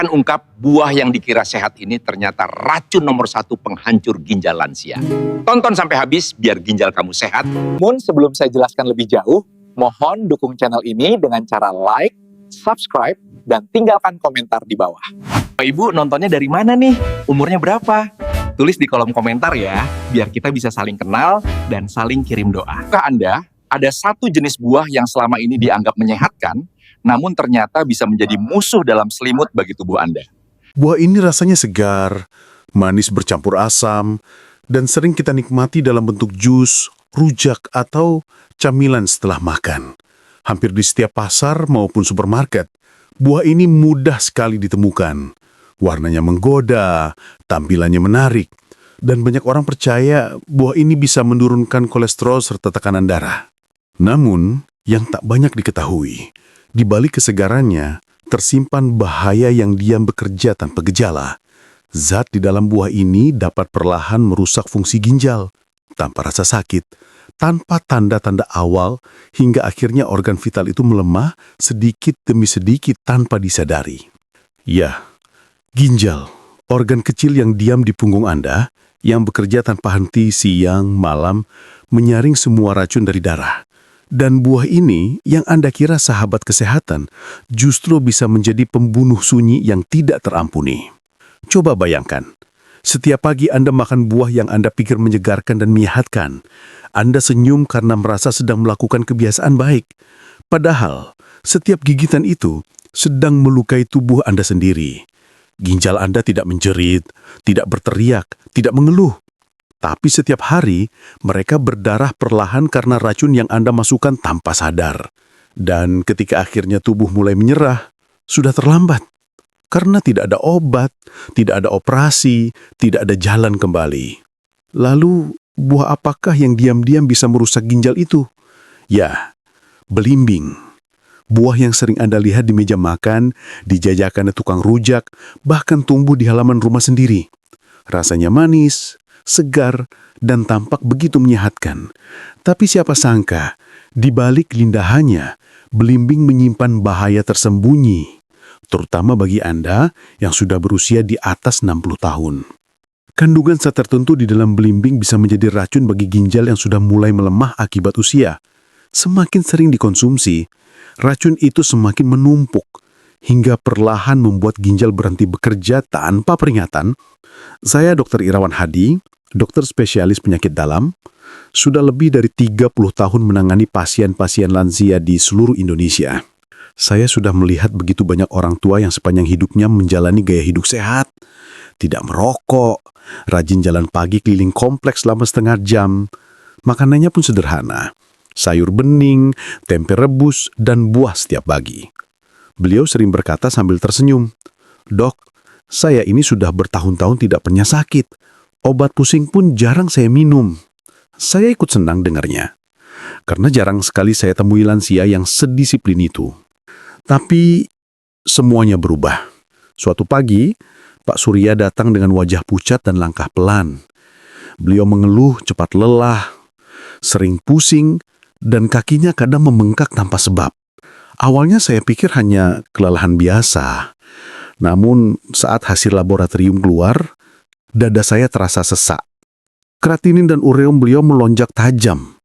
akan ungkap buah yang dikira sehat ini ternyata racun nomor satu penghancur ginjal lansia. Tonton sampai habis biar ginjal kamu sehat. Namun sebelum saya jelaskan lebih jauh, mohon dukung channel ini dengan cara like, subscribe, dan tinggalkan komentar di bawah. Ibu nontonnya dari mana nih? Umurnya berapa? Tulis di kolom komentar ya, biar kita bisa saling kenal dan saling kirim doa. Ke Anda, ada satu jenis buah yang selama ini dianggap menyehatkan, namun ternyata bisa menjadi musuh dalam selimut bagi tubuh Anda. Buah ini rasanya segar, manis bercampur asam, dan sering kita nikmati dalam bentuk jus, rujak, atau camilan setelah makan. Hampir di setiap pasar maupun supermarket, buah ini mudah sekali ditemukan. Warnanya menggoda, tampilannya menarik, dan banyak orang percaya buah ini bisa menurunkan kolesterol serta tekanan darah. Namun, yang tak banyak diketahui, di balik kesegarannya, tersimpan bahaya yang diam bekerja tanpa gejala. Zat di dalam buah ini dapat perlahan merusak fungsi ginjal, tanpa rasa sakit, tanpa tanda-tanda awal, hingga akhirnya organ vital itu melemah sedikit demi sedikit tanpa disadari. Ya, ginjal, organ kecil yang diam di punggung Anda, yang bekerja tanpa henti siang, malam, menyaring semua racun dari darah. Dan buah ini, yang Anda kira sahabat kesehatan, justru bisa menjadi pembunuh sunyi yang tidak terampuni. Coba bayangkan, setiap pagi Anda makan buah yang Anda pikir menyegarkan dan menyehatkan. Anda senyum karena merasa sedang melakukan kebiasaan baik. Padahal, setiap gigitan itu sedang melukai tubuh Anda sendiri. Ginjal Anda tidak menjerit, tidak berteriak, tidak mengeluh. Tapi setiap hari, mereka berdarah perlahan karena racun yang Anda masukkan tanpa sadar. Dan ketika akhirnya tubuh mulai menyerah, sudah terlambat. Karena tidak ada obat, tidak ada operasi, tidak ada jalan kembali. Lalu, buah apakah yang diam-diam bisa merusak ginjal itu? Ya, belimbing. Buah yang sering Anda lihat di meja makan, di jajakan tukang rujak, bahkan tumbuh di halaman rumah sendiri. Rasanya manis, segar, dan tampak begitu menyehatkan. Tapi siapa sangka, di balik keindahannya, belimbing menyimpan bahaya tersembunyi, terutama bagi Anda yang sudah berusia di atas 60 tahun. Kandungan zat tertentu di dalam belimbing bisa menjadi racun bagi ginjal yang sudah mulai melemah akibat usia. Semakin sering dikonsumsi, racun itu semakin menumpuk, hingga perlahan membuat ginjal berhenti bekerja tanpa peringatan. Saya Dr. Irawan Hadi, dokter spesialis penyakit dalam, sudah lebih dari 30 tahun menangani pasien-pasien lansia di seluruh Indonesia. Saya sudah melihat begitu banyak orang tua yang sepanjang hidupnya menjalani gaya hidup sehat, tidak merokok, rajin jalan pagi keliling kompleks selama setengah jam. Makanannya pun sederhana, sayur bening, tempe rebus, dan buah setiap pagi. Beliau sering berkata sambil tersenyum, "Dok, saya ini sudah bertahun-tahun tidak pernah sakit. Obat pusing pun jarang saya minum." Saya ikut senang dengarnya, karena jarang sekali saya temui lansia yang sedisiplin itu. Tapi semuanya berubah. Suatu pagi, Pak Surya datang dengan wajah pucat dan langkah pelan. Beliau mengeluh cepat lelah, sering pusing, dan kakinya kadang membengkak tanpa sebab. Awalnya saya pikir hanya kelelahan biasa. Namun saat hasil laboratorium keluar, dada saya terasa sesak. Kreatinin dan ureum beliau melonjak tajam.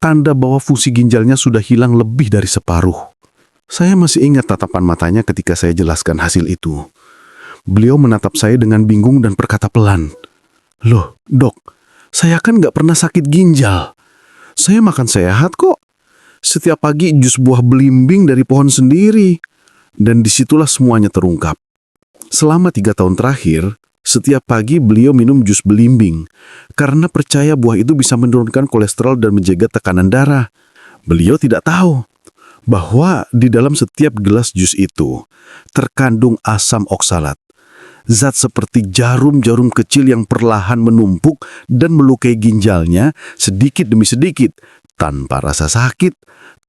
Tanda bahwa fungsi ginjalnya sudah hilang lebih dari separuh. Saya masih ingat tatapan matanya ketika saya jelaskan hasil itu. Beliau menatap saya dengan bingung dan berkata pelan, "Loh, dok, saya kan nggak pernah sakit ginjal. Saya makan sehat kok. Setiap pagi jus buah belimbing dari pohon sendiri." Dan disitulah semuanya terungkap. Selama 3 tahun terakhir, setiap pagi beliau minum jus belimbing karena percaya buah itu bisa menurunkan kolesterol dan menjaga tekanan darah. Beliau tidak tahu bahwa di dalam setiap gelas jus itu terkandung asam oksalat, zat seperti jarum-jarum kecil yang perlahan menumpuk dan melukai ginjalnya sedikit demi sedikit, tanpa rasa sakit,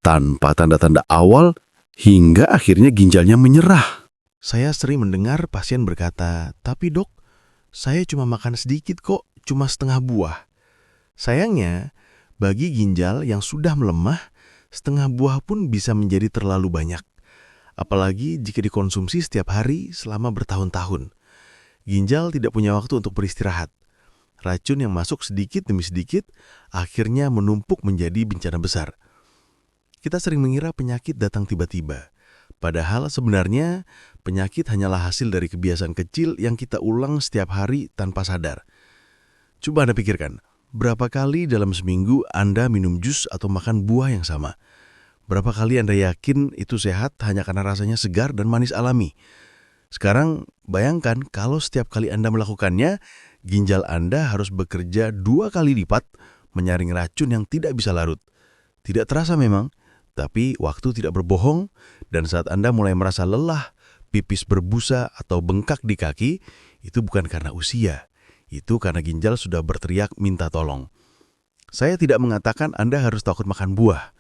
tanpa tanda-tanda awal, hingga akhirnya ginjalnya menyerah. Saya sering mendengar pasien berkata, "Tapi dok, saya cuma makan sedikit kok, cuma setengah buah." Sayangnya, bagi ginjal yang sudah melemah, setengah buah pun bisa menjadi terlalu banyak. Apalagi jika dikonsumsi setiap hari selama bertahun-tahun. Ginjal tidak punya waktu untuk beristirahat. Racun yang masuk sedikit demi sedikit akhirnya menumpuk menjadi bencana besar. Kita sering mengira penyakit datang tiba-tiba. Padahal sebenarnya penyakit hanyalah hasil dari kebiasaan kecil yang kita ulang setiap hari tanpa sadar. Coba Anda pikirkan, berapa kali dalam seminggu Anda minum jus atau makan buah yang sama? Berapa kali Anda yakin itu sehat hanya karena rasanya segar dan manis alami? Sekarang bayangkan kalau setiap kali Anda melakukannya, ginjal Anda harus bekerja 2 kali lipat menyaring racun yang tidak bisa larut. Tidak terasa memang, tapi waktu tidak berbohong, dan saat Anda mulai merasa lelah, pipis berbusa atau bengkak di kaki, itu bukan karena usia. Itu karena ginjal sudah berteriak minta tolong. Saya tidak mengatakan Anda harus takut makan buah.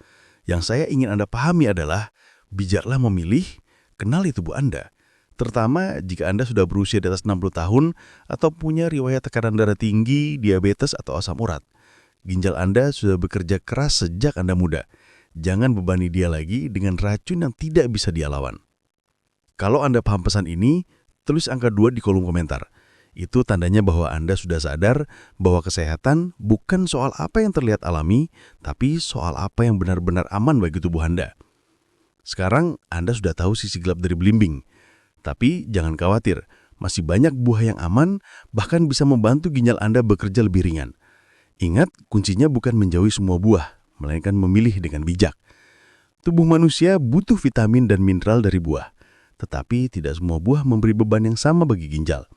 Yang saya ingin Anda pahami adalah, bijaklah memilih, kenali tubuh Anda. Terutama jika Anda sudah berusia di atas 60 tahun atau punya riwayat tekanan darah tinggi, diabetes, atau asam urat. Ginjal Anda sudah bekerja keras sejak Anda muda. Jangan bebani dia lagi dengan racun yang tidak bisa dia lawan. Kalau Anda paham pesan ini, tulis angka 2 di kolom komentar. Itu tandanya bahwa Anda sudah sadar bahwa kesehatan bukan soal apa yang terlihat alami, tapi soal apa yang benar-benar aman bagi tubuh Anda. Sekarang Anda sudah tahu sisi gelap dari belimbing. Tapi jangan khawatir, masih banyak buah yang aman, bahkan bisa membantu ginjal Anda bekerja lebih ringan. Ingat, kuncinya bukan menjauhi semua buah, melainkan memilih dengan bijak. Tubuh manusia butuh vitamin dan mineral dari buah, tetapi tidak semua buah memberi beban yang sama bagi ginjal.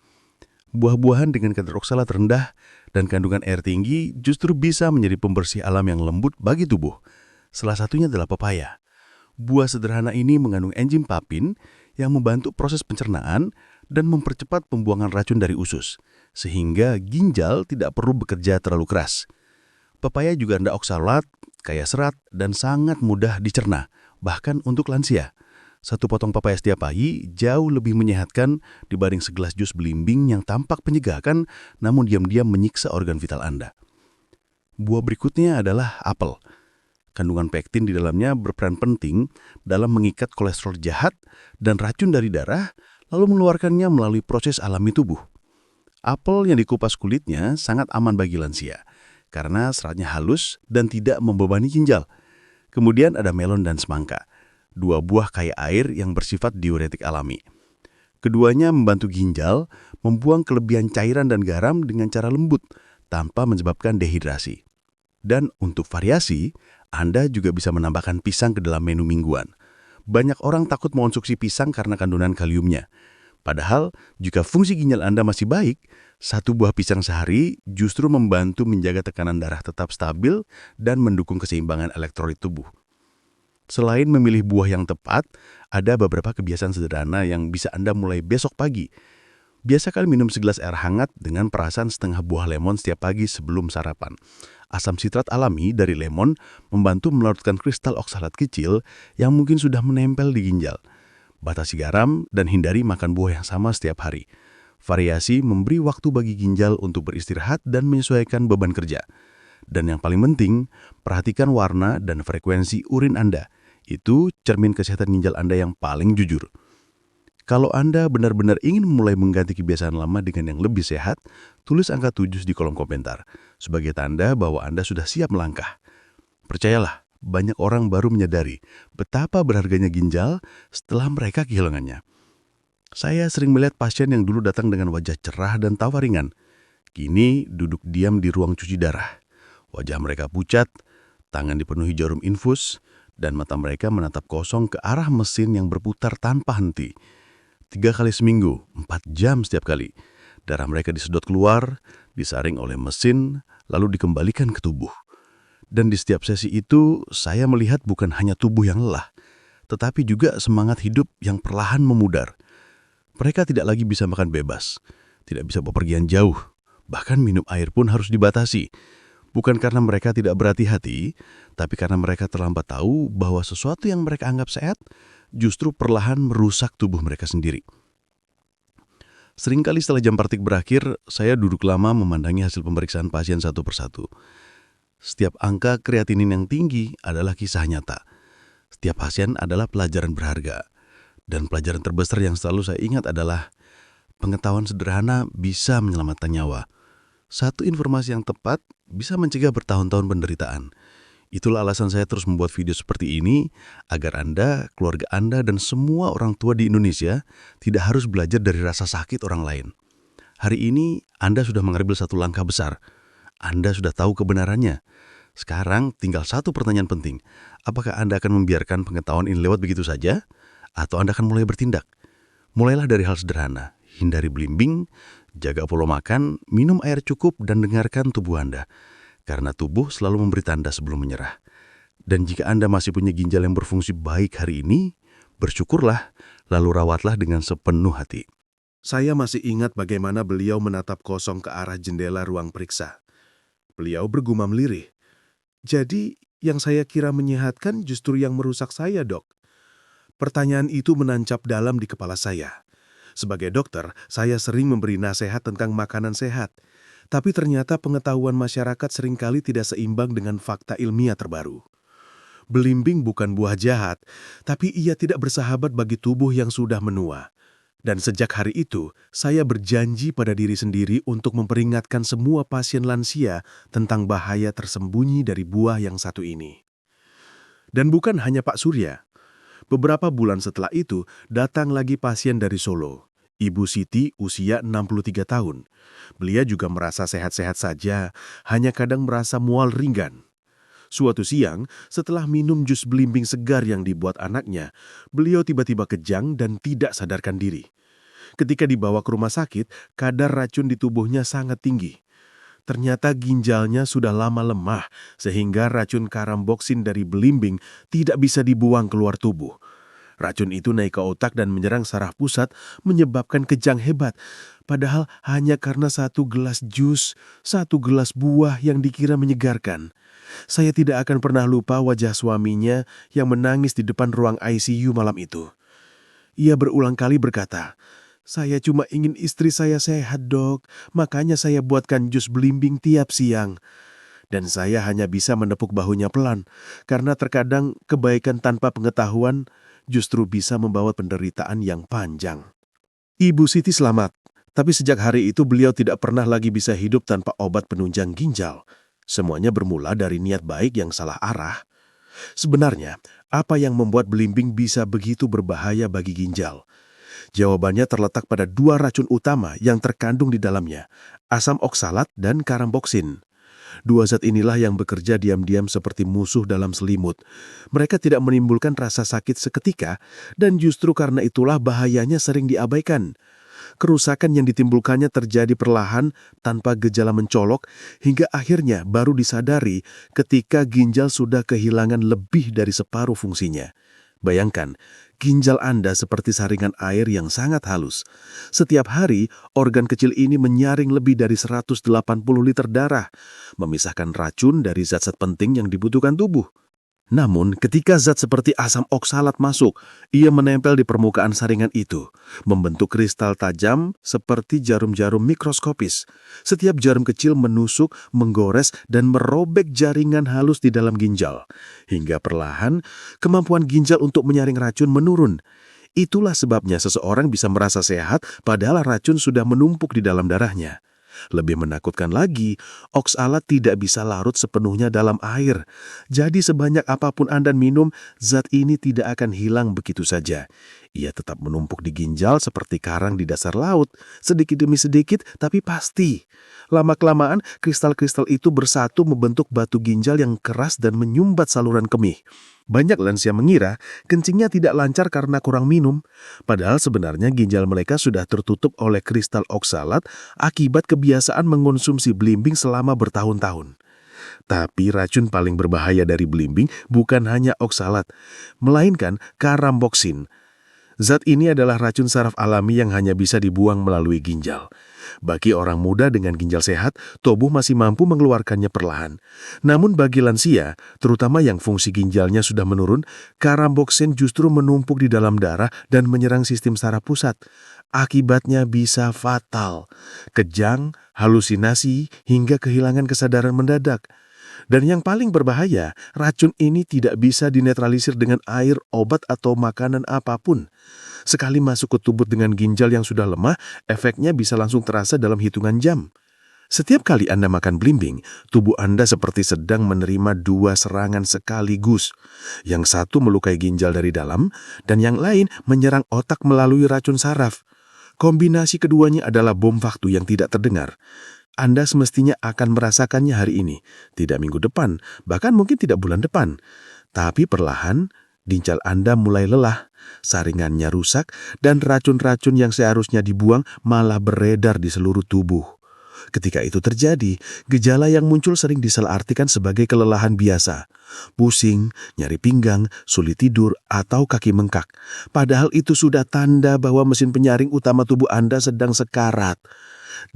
Buah-buahan dengan kadar oksalat rendah dan kandungan air tinggi justru bisa menjadi pembersih alam yang lembut bagi tubuh. Salah satunya adalah pepaya. Buah sederhana ini mengandung enzim papin yang membantu proses pencernaan dan mempercepat pembuangan racun dari usus, sehingga ginjal tidak perlu bekerja terlalu keras. Pepaya juga rendah oksalat, kaya serat, dan sangat mudah dicerna, bahkan untuk lansia. 1 potong pepaya setiap pagi jauh lebih menyehatkan dibanding segelas jus belimbing yang tampak menyegarkan, namun diam-diam menyiksa organ vital Anda. Buah berikutnya adalah apel. Kandungan pektin di dalamnya berperan penting dalam mengikat kolesterol jahat dan racun dari darah, lalu mengeluarkannya melalui proses alami tubuh. Apel yang dikupas kulitnya sangat aman bagi lansia, karena seratnya halus dan tidak membebani ginjal. Kemudian ada melon dan semangka, 2 buah kaya air yang bersifat diuretik alami. Keduanya membantu ginjal membuang kelebihan cairan dan garam dengan cara lembut, tanpa menyebabkan dehidrasi. Dan untuk variasi, Anda juga bisa menambahkan pisang ke dalam menu mingguan. Banyak orang takut mengonsumsi pisang karena kandungan kaliumnya. Padahal, jika fungsi ginjal Anda masih baik, 1 buah pisang sehari justru membantu menjaga tekanan darah tetap stabil dan mendukung keseimbangan elektrolit tubuh. Selain memilih buah yang tepat, ada beberapa kebiasaan sederhana yang bisa Anda mulai besok pagi. Biasakan minum segelas air hangat dengan perasan setengah buah lemon setiap pagi sebelum sarapan. Asam sitrat alami dari lemon membantu melarutkan kristal oksalat kecil yang mungkin sudah menempel di ginjal. Batasi garam dan hindari makan buah yang sama setiap hari. Variasi memberi waktu bagi ginjal untuk beristirahat dan menyesuaikan beban kerja. Dan yang paling penting, perhatikan warna dan frekuensi urin Anda. Itu cermin kesehatan ginjal Anda yang paling jujur. Kalau Anda benar-benar ingin mulai mengganti kebiasaan lama dengan yang lebih sehat, tulis angka 7 di kolom komentar, sebagai tanda bahwa Anda sudah siap melangkah. Percayalah, banyak orang baru menyadari betapa berharganya ginjal setelah mereka kehilangannya. Saya sering melihat pasien yang dulu datang dengan wajah cerah dan tawa ringan. Kini duduk diam di ruang cuci darah. Wajah mereka pucat, tangan dipenuhi jarum infus, dan mata mereka menatap kosong ke arah mesin yang berputar tanpa henti. 3 kali seminggu, 4 jam setiap kali. Darah mereka disedot keluar, disaring oleh mesin, lalu dikembalikan ke tubuh. Dan di setiap sesi itu, saya melihat bukan hanya tubuh yang lelah, tetapi juga semangat hidup yang perlahan memudar. Mereka tidak lagi bisa makan bebas, tidak bisa bepergian jauh, bahkan minum air pun harus dibatasi. Bukan karena mereka tidak berhati-hati, tapi karena mereka terlambat tahu bahwa sesuatu yang mereka anggap sehat justru perlahan merusak tubuh mereka sendiri. Seringkali setelah jam praktik berakhir, saya duduk lama memandangi hasil pemeriksaan pasien satu persatu. Setiap angka kreatinin yang tinggi adalah kisah nyata. Setiap pasien adalah pelajaran berharga. Dan pelajaran terbesar yang selalu saya ingat adalah pengetahuan sederhana bisa menyelamatkan nyawa. Satu informasi yang tepat bisa mencegah bertahun-tahun penderitaan. Itulah alasan saya terus membuat video seperti ini, agar Anda, keluarga Anda, dan semua orang tua di Indonesia tidak harus belajar dari rasa sakit orang lain. Hari ini, Anda sudah mengambil satu langkah besar. Anda sudah tahu kebenarannya. Sekarang tinggal satu pertanyaan penting. Apakah Anda akan membiarkan pengetahuan ini lewat begitu saja? Atau Anda akan mulai bertindak? Mulailah dari hal sederhana. Hindari belimbing, jaga pola makan, minum air cukup, dan dengarkan tubuh Anda. Karena tubuh selalu memberi tanda sebelum menyerah. Dan jika Anda masih punya ginjal yang berfungsi baik hari ini, bersyukurlah, lalu rawatlah dengan sepenuh hati. Saya masih ingat bagaimana beliau menatap kosong ke arah jendela ruang periksa. Beliau bergumam lirih. Jadi, yang saya kira menyehatkan justru yang merusak saya, Dok. Pertanyaan itu menancap dalam di kepala saya. Sebagai dokter, saya sering memberi nasihat tentang makanan sehat. Tapi ternyata pengetahuan masyarakat seringkali tidak seimbang dengan fakta ilmiah terbaru. Belimbing bukan buah jahat, tapi ia tidak bersahabat bagi tubuh yang sudah menua. Dan sejak hari itu, saya berjanji pada diri sendiri untuk memperingatkan semua pasien lansia tentang bahaya tersembunyi dari buah yang satu ini. Dan bukan hanya Pak Surya. Beberapa bulan setelah itu, datang lagi pasien dari Solo. Ibu Siti usia 63 tahun. Beliau juga merasa sehat-sehat saja, hanya kadang merasa mual ringan. Suatu siang, setelah minum jus belimbing segar yang dibuat anaknya, beliau tiba-tiba kejang dan tidak sadarkan diri. Ketika dibawa ke rumah sakit, kadar racun di tubuhnya sangat tinggi. Ternyata ginjalnya sudah lama lemah, sehingga racun karamboksin dari belimbing tidak bisa dibuang keluar tubuh. Racun itu naik ke otak dan menyerang saraf pusat, menyebabkan kejang hebat. Padahal hanya karena satu gelas jus, satu gelas buah yang dikira menyegarkan. Saya tidak akan pernah lupa wajah suaminya yang menangis di depan ruang ICU malam itu. Ia berulang kali berkata, "Saya cuma ingin istri saya sehat, Dok. Makanya saya buatkan jus belimbing tiap siang." Dan saya hanya bisa menepuk bahunya pelan, karena terkadang kebaikan tanpa pengetahuan justru bisa membawa penderitaan yang panjang. Ibu Siti selamat, tapi sejak hari itu beliau tidak pernah lagi bisa hidup tanpa obat penunjang ginjal. Semuanya bermula dari niat baik yang salah arah. Sebenarnya, apa yang membuat belimbing bisa begitu berbahaya bagi ginjal? Jawabannya terletak pada dua racun utama yang terkandung di dalamnya, asam oksalat dan karamboksin. Dua zat inilah yang bekerja diam-diam seperti musuh dalam selimut. Mereka tidak menimbulkan rasa sakit seketika, dan justru karena itulah bahayanya sering diabaikan. Kerusakan yang ditimbulkannya terjadi perlahan tanpa gejala mencolok, hingga akhirnya baru disadari ketika ginjal sudah kehilangan lebih dari separuh fungsinya. Bayangkan, ginjal Anda seperti saringan air yang sangat halus. Setiap hari, organ kecil ini menyaring lebih dari 180 liter darah, memisahkan racun dari zat-zat penting yang dibutuhkan tubuh. Namun, ketika zat seperti asam oksalat masuk, ia menempel di permukaan saringan itu, membentuk kristal tajam seperti jarum-jarum mikroskopis. Setiap jarum kecil menusuk, menggores, dan merobek jaringan halus di dalam ginjal. Hingga perlahan, kemampuan ginjal untuk menyaring racun menurun. Itulah sebabnya seseorang bisa merasa sehat padahal racun sudah menumpuk di dalam darahnya. Lebih menakutkan lagi, oksalat tidak bisa larut sepenuhnya dalam air. Jadi sebanyak apapun Anda minum, zat ini tidak akan hilang begitu saja. Ia tetap menumpuk di ginjal seperti karang di dasar laut, sedikit demi sedikit tapi pasti. Lama-kelamaan, kristal-kristal itu bersatu membentuk batu ginjal yang keras dan menyumbat saluran kemih. Banyak lansia mengira kencingnya tidak lancar karena kurang minum, padahal sebenarnya ginjal mereka sudah tertutup oleh kristal oksalat akibat kebiasaan mengonsumsi belimbing selama bertahun-tahun. Tapi racun paling berbahaya dari belimbing bukan hanya oksalat, melainkan karamboksin. Zat ini adalah racun saraf alami yang hanya bisa dibuang melalui ginjal. Bagi orang muda dengan ginjal sehat, tubuh masih mampu mengeluarkannya perlahan. Namun bagi lansia, terutama yang fungsi ginjalnya sudah menurun, karamboksin justru menumpuk di dalam darah dan menyerang sistem saraf pusat. Akibatnya bisa fatal, kejang, halusinasi, hingga kehilangan kesadaran mendadak. Dan yang paling berbahaya, racun ini tidak bisa dinetralisir dengan air, obat, atau makanan apapun. Sekali masuk ke tubuh dengan ginjal yang sudah lemah, efeknya bisa langsung terasa dalam hitungan jam. Setiap kali Anda makan belimbing, tubuh Anda seperti sedang menerima dua serangan sekaligus. Yang satu melukai ginjal dari dalam, dan yang lain menyerang otak melalui racun saraf. Kombinasi keduanya adalah bom waktu yang tidak terdengar. Anda semestinya akan merasakannya hari ini, tidak minggu depan, bahkan mungkin tidak bulan depan. Tapi perlahan, ginjal Anda mulai lelah, saringannya rusak, dan racun-racun yang seharusnya dibuang malah beredar di seluruh tubuh. Ketika itu terjadi, gejala yang muncul sering disalahartikan sebagai kelelahan biasa. Pusing, nyeri pinggang, sulit tidur, atau kaki bengkak. Padahal itu sudah tanda bahwa mesin penyaring utama tubuh Anda sedang sekarat.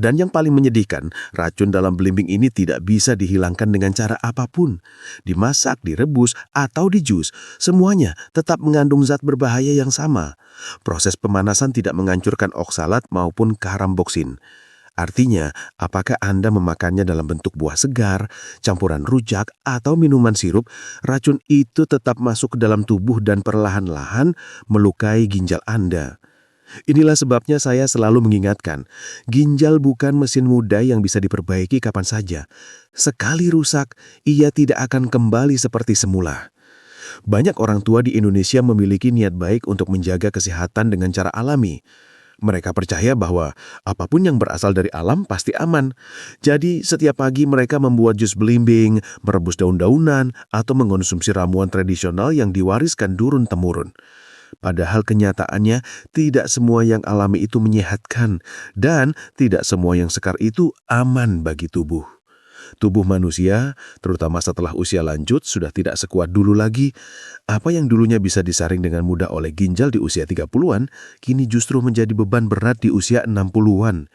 Dan yang paling menyedihkan, racun dalam belimbing ini tidak bisa dihilangkan dengan cara apapun. Dimasak, direbus, atau dijus, semuanya tetap mengandung zat berbahaya yang sama. Proses pemanasan tidak menghancurkan oksalat maupun karamboksin. Artinya, apakah Anda memakannya dalam bentuk buah segar, campuran rujak, atau minuman sirup, racun itu tetap masuk ke dalam tubuh dan perlahan-lahan melukai ginjal Anda. Inilah sebabnya saya selalu mengingatkan, ginjal bukan mesin muda yang bisa diperbaiki kapan saja. Sekali rusak, ia tidak akan kembali seperti semula. Banyak orang tua di Indonesia memiliki niat baik untuk menjaga kesehatan dengan cara alami. Mereka percaya bahwa apapun yang berasal dari alam pasti aman. Jadi setiap pagi mereka membuat jus belimbing, merebus daun-daunan, atau mengonsumsi ramuan tradisional yang diwariskan turun-temurun. Padahal kenyataannya tidak semua yang alami itu menyehatkan dan tidak semua yang sekar itu aman bagi tubuh. Tubuh manusia, terutama setelah usia lanjut, sudah tidak sekuat dulu lagi. Apa yang dulunya bisa disaring dengan mudah oleh ginjal di usia 30-an, kini justru menjadi beban berat di usia 60-an.